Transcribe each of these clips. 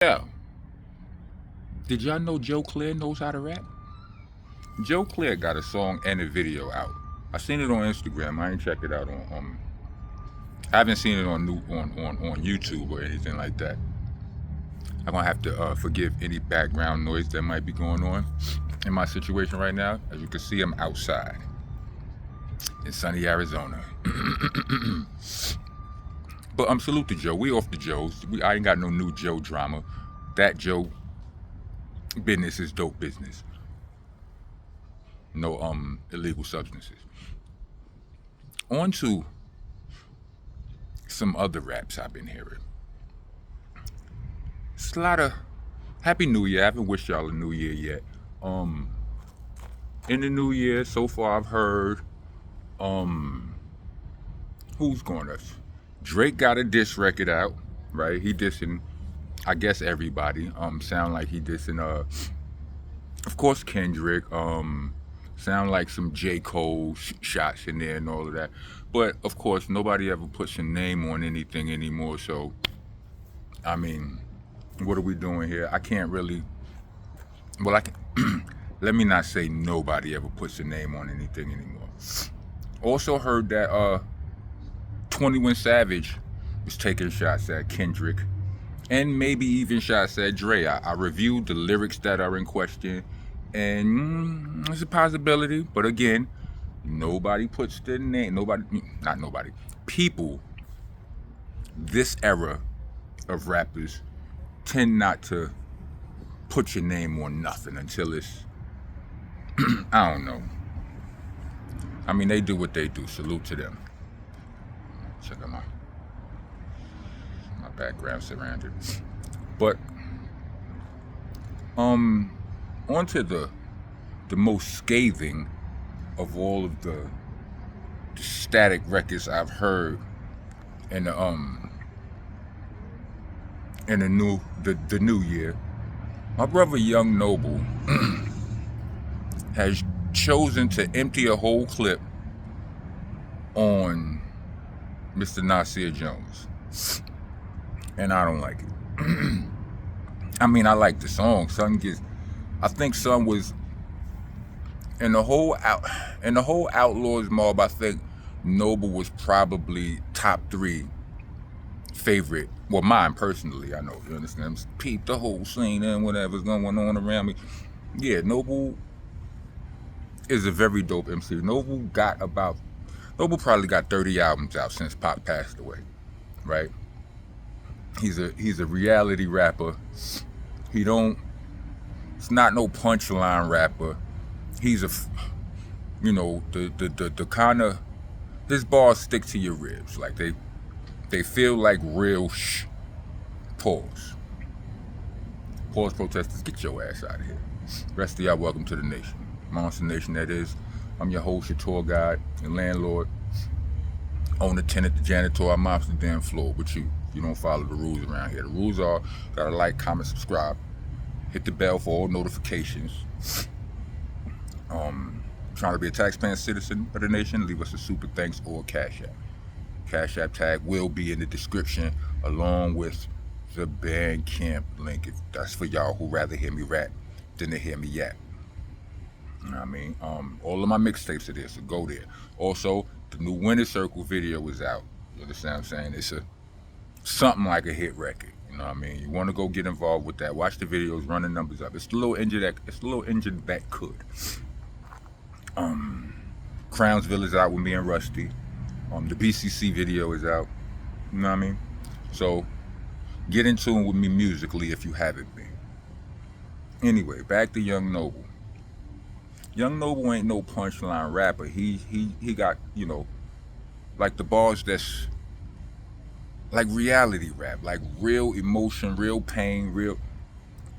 Yeah. Did y'all know Joe Clear knows how to rap? Joe Clear got a song and a video out. I seen it on Instagram. I ain't checked it out on I haven't seen it on YouTube or anything like that. I'm gonna have to forgive any background noise that might be going on in my situation right now. As you can see, I'm outside in sunny Arizona. But salute to Joe. We off the Joes. I ain't got no new Joe drama. That Joe business is dope business. No illegal substances. On to some other raps I've been hearing. It's a lot of Happy New Year. I haven't wished y'all a New Year yet. In the New Year, so far I've heard who's going us? Drake got a diss record out, right? He dissing, I guess, everybody. Sound like he dissing of course Kendrick. Sound like some J. Cole shots in there and all of that. But of course nobody ever puts a name on anything anymore, so I mean, what are we doing here? I can't really, well, I can let me not say nobody ever puts a name on anything anymore. Also heard that 21 Savage was taking shots at Kendrick and maybe even shots at Dre. I reviewed the lyrics that are in question, and it's a possibility, but again, nobody puts the name, not nobody, people, this era of rappers tend not to put your name on nothing until it's, I don't know. I mean, they do what they do. Salute to them. Check out my background surrounded. But on to the most scathing of all of the static records I've heard in the new year. My brother Young Noble has chosen to empty a whole clip on Mr. Nasir Jones, and I don't like it. I mean, I like the song. I think Son was in the whole Outlawz mob. I think Noble was probably top 3 favorite. Well, mine personally. I know, you understand. Peep the whole scene and whatever's going on around me. Yeah, Noble is a very dope MC. Noble probably got 30 albums out since Pop passed away, right? He's a reality rapper. It's not no punchline rapper. He's the kind of, his bars stick to your ribs. Like they feel like real pause. Pause protesters, get your ass out of here. Rest of y'all, welcome to the nation. Monster Nation, that is. I'm your host, your tour guide, your landlord, owner, tenant, the janitor. I mops the damn floor with you. You don't follow the rules around here. The rules are, gotta like, comment, subscribe, hit the bell for all notifications. Trying to be a taxpaying citizen of the nation, leave us a super thanks or Cash App. Cash App tag will be in the description along with the Bandcamp link. If that's for y'all who rather hear me rap than to hear me yap. You know what I mean? All of my mixtapes are there, so go there. Also, the new Winner Circle video is out. You understand what I'm saying? It's something like a hit record. You know what I mean? You want to go get involved with that. Watch the videos, run the numbers up. It's the little engine that could. Crownsville is out with me and Rusty. The BCC video is out. You know what I mean? So get in tune with me musically if you haven't been. Anyway, back to Young Noble. Young Noble ain't no punchline rapper. He got, like the bars that's like reality rap, like real emotion, real pain,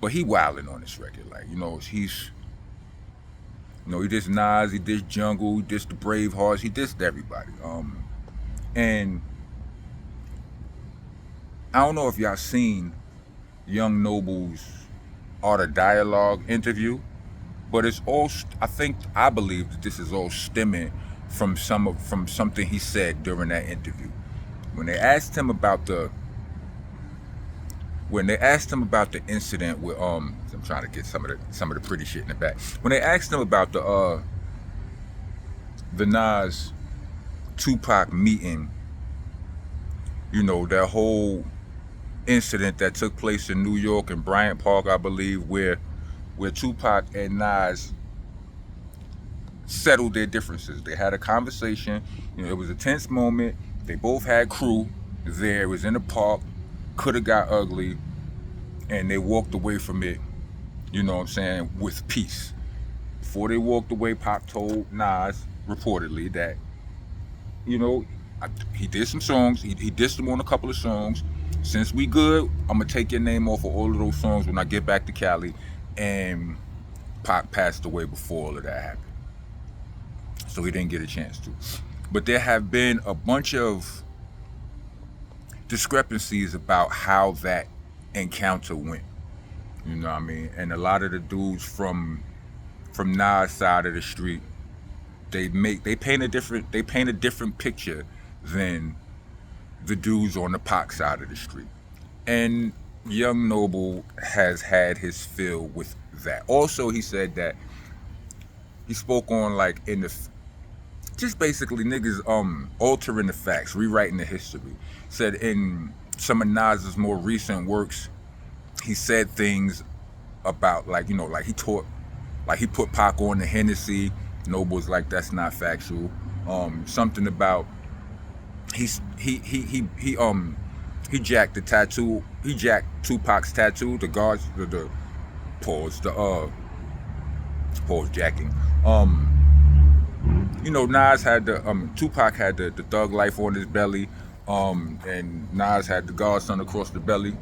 but he wilding on this record. Like, he's, he dissed Nas, he dissed Jungle, he dissed the Bravehearts, he dissed everybody. And I don't know if y'all seen Young Noble's Art of Dialogue interview, but it's all, I believe that this is all stemming from something he said during that interview. When they asked him about the when they asked him about the incident with I'm trying to get some of the pretty shit in the back. When they asked him about the Nas Tupac meeting, you know, that whole incident that took place in New York in Bryant Park, I believe, where Tupac and Nas settled their differences. They had a conversation. You know, it was a tense moment. They both had crew there. It was in the park. Could have got ugly, and they walked away from it, you know what I'm saying, with peace. Before they walked away, Pac told Nas, reportedly, that, you know, he did some songs. He dissed him on a couple of songs. Since we good, I'm going to take your name off of all of those songs when I get back to Cali. And Pac passed away before all of that happened. So he didn't get a chance to. But there have been a bunch of discrepancies about how that encounter went. You know what I mean? And a lot of the dudes from Nas' side of the street, they paint a different picture than the dudes on the Pac side of the street. And Young Noble has had his fill with that. Also, he said that he spoke on, like, in the just basically niggas altering the facts, rewriting the history. Said in some of Nas's more recent works, he said things about, like, you know, like he put Pac on the Hennessy. Noble's like, that's not factual. Something about he jacked the tattoo. He jacked Tupac's tattoo. The guards, the jacking. You know, Nas had Tupac had the thug life on his belly, and Nas had the Godson across the belly.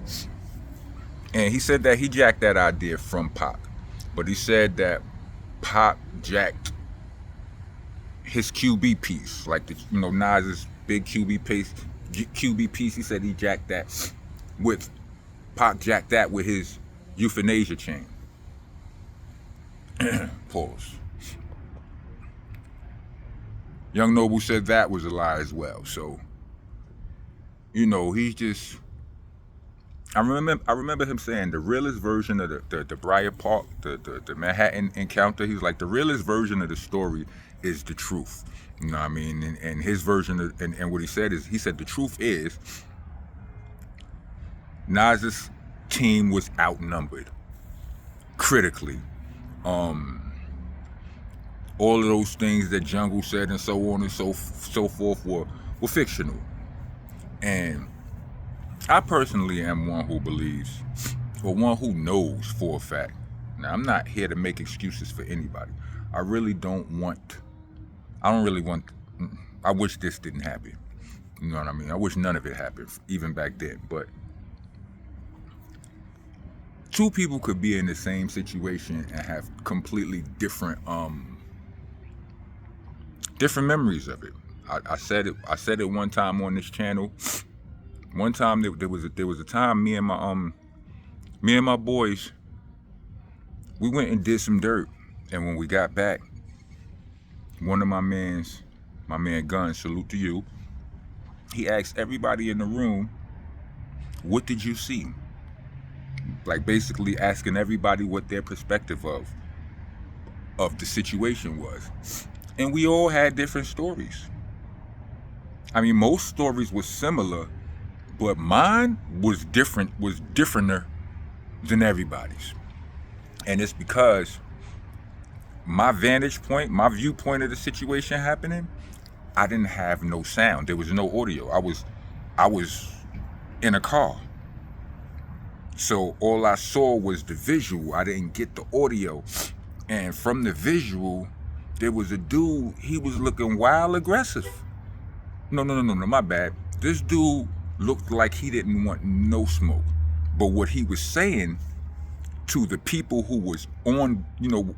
And he said that he jacked that idea from Pac, but he said that Pac jacked his QB piece, like Nas's big QB piece. He said he jacked that with Pac jacked that with his euthanasia chain. Pause. Young Noble said that was a lie as well. So, you know, he just, I remember him saying the realest version of the Bryant Park, the Manhattan encounter. He's like, the realest version of the story is the truth. You know what I mean? And his version of, and what he said is, he said the truth is Nas's team was outnumbered critically. All of those things that Jungle said and so on and so forth were fictional. And I personally am one who believes, or one who knows for a fact. Now, I'm not here to make excuses for anybody. I wish this didn't happen. You know what I mean? I wish none of it happened, even back then. But two people could be in the same situation and have completely different memories of it. I said it one time on this channel. One time there was a time me and my boys, we went and did some dirt, and when we got back, one of my man Gunn, salute to you, he asked everybody in the room, what did you see? Like, basically asking everybody what their perspective of the situation was. And we all had different stories. I mean, most stories were similar, but mine was differenter than everybody's. And it's because my vantage point, my viewpoint of the situation happening, I didn't have no sound. There was no audio. I was in a car. So all I saw was the visual. I didn't get the audio. And from the visual, there was a dude, he was looking wild aggressive. No, my bad. This dude looked like he didn't want no smoke. But what he was saying to the people who was on,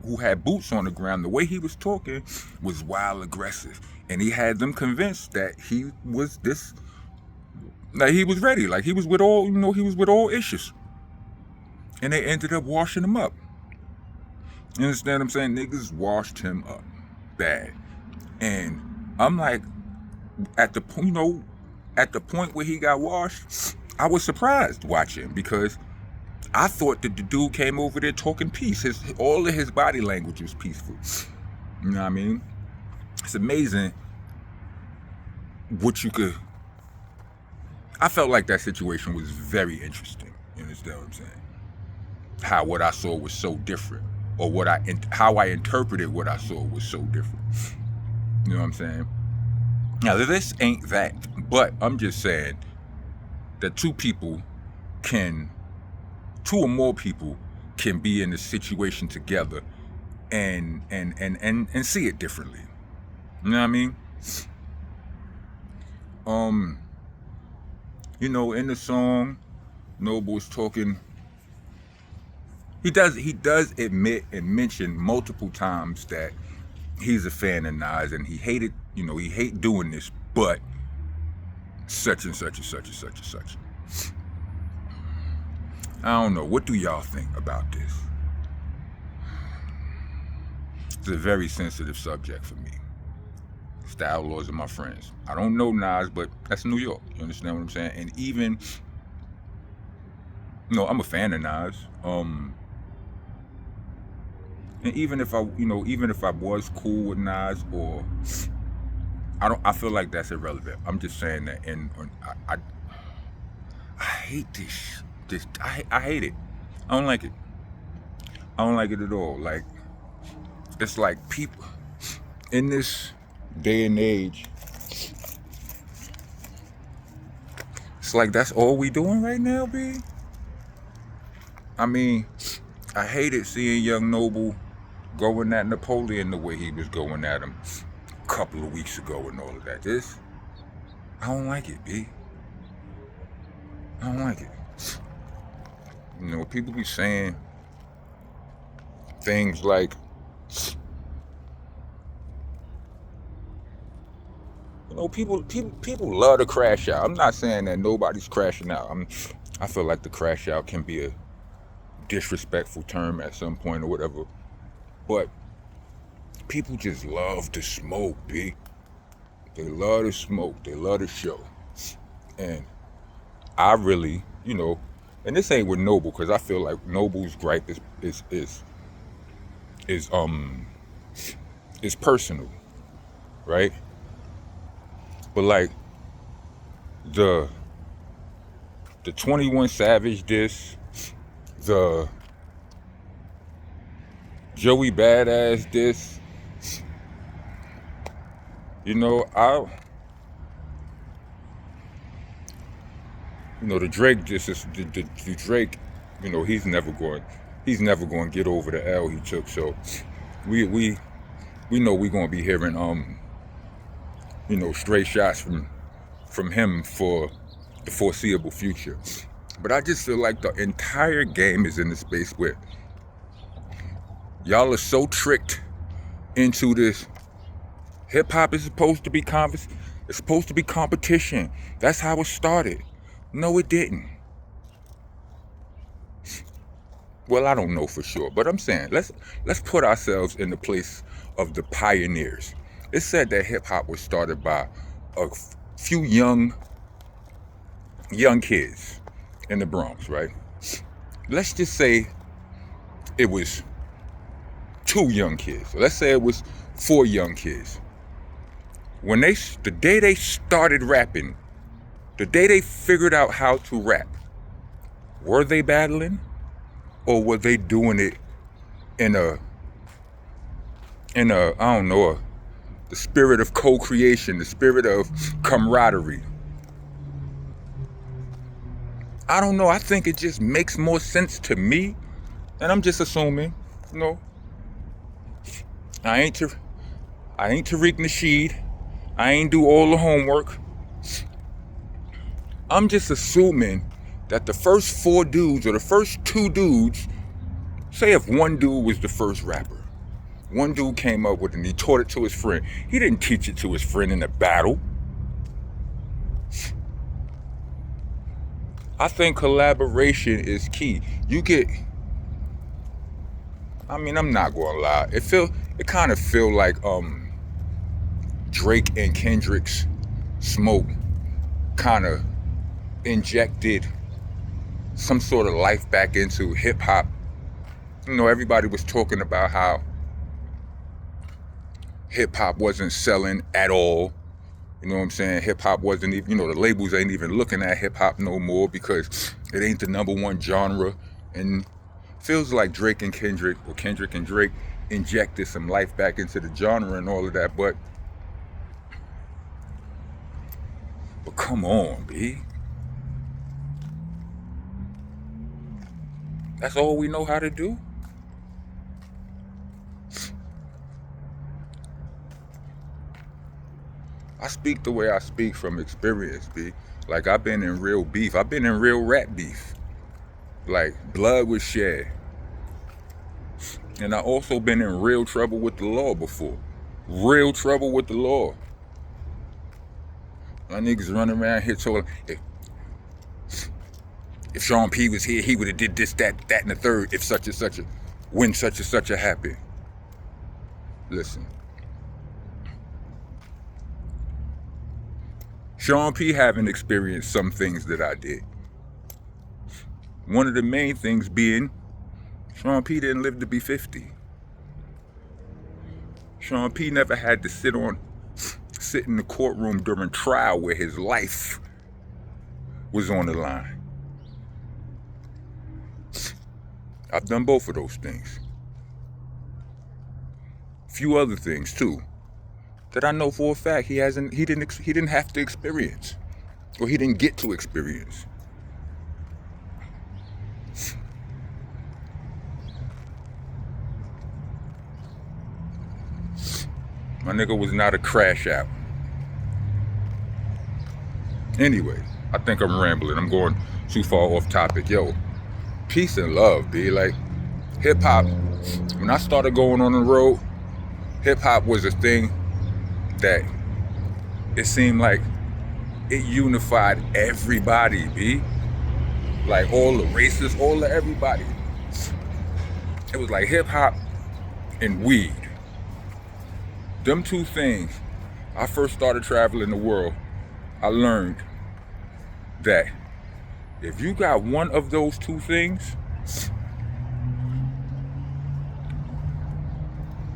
who had boots on the ground, the way he was talking was wild aggressive. And he had them convinced that he was he was ready. Like, he was with all, he was with all issues. And they ended up washing him up. You understand what I'm saying? Niggas washed him up bad. And I'm like, at the point where he got washed, I was surprised watching, because I thought that the dude came over there talking peace. All of his body language was peaceful. You know what I mean? It's amazing what you could. I felt like that situation was very interesting. You understand what I'm saying? How what I saw was so different, or how I interpreted what I saw was so different. You know what I'm saying? Now this ain't that, but I'm just saying that two or more people can be in a situation together and see it differently. You know what I mean? You know, in the song, Noble's talking. He does admit and mention multiple times that he's a fan of Nas and he hate doing this, but such and such and such and such and such. I don't know. What do y'all think about this? It's a very sensitive subject for me. It's the Outlawz are my friends. I don't know Nas, but that's New York. You understand what I'm saying? And even, I'm a fan of Nas. And even if I was cool with Nas, or I feel like that's irrelevant. I'm just saying that, and I hate this. I hate it. I don't like it. I don't like it at all. Like, it's like people in this day and age, it's like that's all we doing right now, B. I mean, I hated seeing Young Noble going at Napoleon the way he was going at him a couple of weeks ago and all of that. I don't like it, B. I don't like it. People be saying things like, people love to crash out. I'm not saying that nobody's crashing out. I feel like the crash out can be a disrespectful term at some point or whatever, but people just love to smoke, B. They love to smoke. They love to show. And I really, and this ain't with Noble, because I feel like Noble's gripe is personal, right? But like the 21 Savage diss, the Joey Badass diss, the Drake diss is the Drake, he's never going to get over the L he took. So we know we're going to be hearing straight shots from him for the foreseeable future. But I just feel like the entire game is in the space where y'all are so tricked into this. Hip hop is supposed to be it's supposed to be competition. That's how it started. No, it didn't. Well, I don't know for sure, but I'm saying let's put ourselves in the place of the pioneers. It's said that hip hop was started by a few young kids in the Bronx, right? Let's just say it was 2 young kids. Let's say it was 4 young kids. The day they started rapping, the day they figured out how to rap, were they battling, or were they doing it in a I don't know, the spirit of co-creation, the spirit of camaraderie? I don't know. I think it just makes more sense to me, and I'm just assuming. I ain't Tariq Nasheed. I ain't do all the homework. I'm just assuming that the first 4 dudes or the first 2 dudes, say if one dude was the first rapper, one dude came up with it and he taught it to his friend. He didn't teach it to his friend in a battle. I think collaboration is key. I'm not gonna lie. It kind of feel like Drake and Kendrick's smoke kind of injected some sort of life back into hip hop. You know, everybody was talking about how hip hop wasn't selling at all. You know what I'm saying? Hip hop wasn't even, you know, the labels ain't even looking at hip hop no more because it ain't the #1 genre. And feels like Drake and Kendrick, or Kendrick and Drake, injected some life back into the genre and all of that. But come on, B. That's all we know how to do? I speak the way I speak from experience, B. Like, I've been in real beef. I've been in real rap beef. Like, blood was shed. And I also been in real trouble with the law before. Real trouble with the law. My niggas running around here told if Sean P was here, he would have did this, that, and the third, if such and such a, when such and such a happened. Listen. Sean P haven't experienced some things that I did. One of the main things being, Sean P didn't live to be 50. Sean P never had to sit in the courtroom during trial where his life was on the line. I've done both of those things. A few other things too, that I know for a fact he didn't have to experience, or he didn't get to experience. My nigga was not a crash out. Anyway, I think I'm rambling. I'm going too far off topic. Yo, peace and love, B. Like, hip hop, when I started going on the road, hip hop was a thing that it seemed like it unified everybody, B. Like, all the races, all the everybody. It was like hip hop and weed. Them two things. I first started traveling the world, I learned that if you got one of those two things,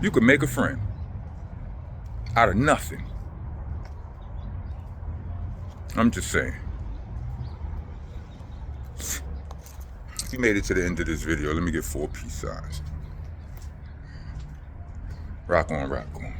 you can make a friend out of nothing. I'm just saying. If you made it to the end of this video, let me get 4 peace signs. Rock on, rock on.